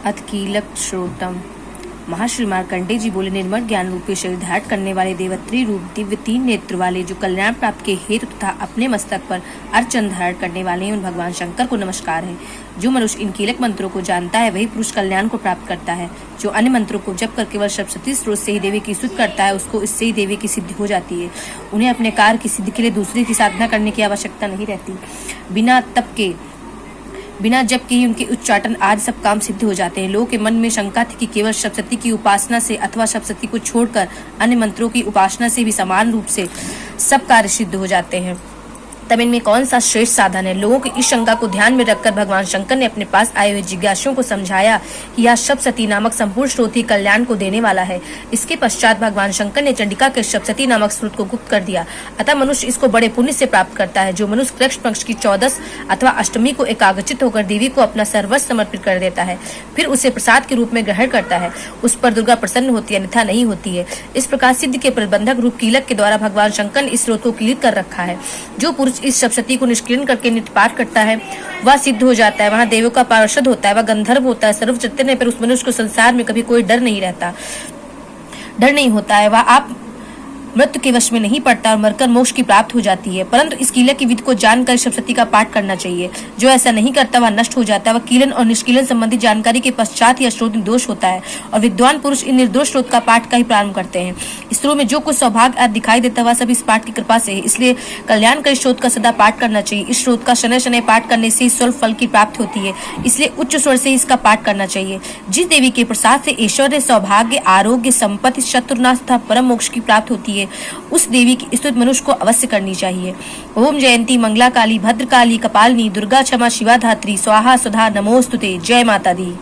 अथ कीलक श्रोतम। महर्षि मार्कंडेय जी बोले, निर्मल ज्ञान रूपी शरीर धारण करने वाले देवत्री रूप दिव्य 3 नेत्र वाले जो कल्याण प्राप्त के हेतु तथा अपने मस्तक पर अर्चन धारण करने वाले हैं, उन भगवान शंकर को नमस्कार है। जो मनुष्य इन कीलक मंत्रों को जानता है वही पुरुष कल्याण को प्राप्त करता है। जो अन्य मंत्रों को जप कर केवल सप्तशती स्रोत से ही देवी की स्तुति करता है, उसको इससे ही देवी की सिद्धि हो जाती है। उन्हें अपने कार्य की सिद्धि के लिए दूसरे की साधना करने की आवश्यकता नहीं रहती। बिना जप के ही उनके उच्चाटन आदि सब काम सिद्ध हो जाते हैं। लोगों के मन में शंका थी कि केवल सप्तशती की उपासना से अथवा सप्तशती को छोड़कर अन्य मंत्रों की उपासना से भी समान रूप से सब कार्य सिद्ध हो जाते हैं, तब इनमें कौन सा श्रेष्ठ साधन है। लोगों की इस शंका को ध्यान में रखकर भगवान शंकर ने अपने पास आए हुए जिज्ञासुओं को समझाया कि यह सप्तशती नामक संपूर्ण स्रोत ही कल्याण को देने वाला है। इसके पश्चात भगवान शंकर ने चंडिका के सप्तशती नामक स्रोत को गुप्त कर दिया। अतः मनुष्य इसको बड़े पुण्य से प्राप्त करता है। जो मनुष्य कृष्ण पक्ष की 14 अथवा अष्टमी को एकाग्रचित होकर देवी को अपना सर्वस्व समर्पित कर देता है, फिर उसे प्रसाद के रूप में ग्रहण करता है, उस पर दुर्गा प्रसन्न होती है, अन्यथा नहीं होती है। इस प्रकार सिद्धि के प्रबंधक रूप कीलक के द्वारा भगवान शंकर ने इस स्रोत को कीलित कर रखा है। जो पुरुष इस सप्तशती को निष्क्रियण करके नित्य पाठ करता है वह सिद्ध हो जाता है, वहाँ देवों का पार्षद होता है, वह गंधर्व होता है, सर्व चैतन्य पर उस मनुष्य को संसार में कभी कोई डर नहीं होता है। वह आप मृत्यु के वश में नहीं पड़ता और मरकर मोक्ष की प्राप्त हो जाती है। परंतु इस कीलक की विधि को जानकर सप्तशती का पाठ करना चाहिए। जो ऐसा नहीं करता वह नष्ट हो जाता है। वह कीलन और निष्कीलन संबंधी जानकारी के पश्चात यह स्रोत निर्दोष होता है और विद्वान पुरुष इन निर्दोष स्रोत का पाठ का ही प्रारंभ करते हैं। स्त्रों में जो कुछ सौभाग्य आदि दिखाई देता है वह सब इस पाठ की कृपा से है। इसलिए कल्याणकारी स्रोत का सदा पाठ करना चाहिए। इस स्रोत का शनय शनय पाठ करने से स्वल्प फल की प्राप्ति होती है, इसलिए उच्च स्वर से इसका पाठ करना चाहिए। जिस देवी के प्रसाद से ऐश्वर्य, सौभाग्य, आरोग्य, संपत्ति, शत्रुनाश तथा परम मोक्ष की प्राप्ति होती है, उस देवी की स्तुति मनुष्य को अवश्य करनी चाहिए। ओम जयंती मंगला काली भद्रकाली कपालिनी दुर्गा क्षमा शिवा धात्री स्वाहा सुधा नमोस्तुते। जय माता दी।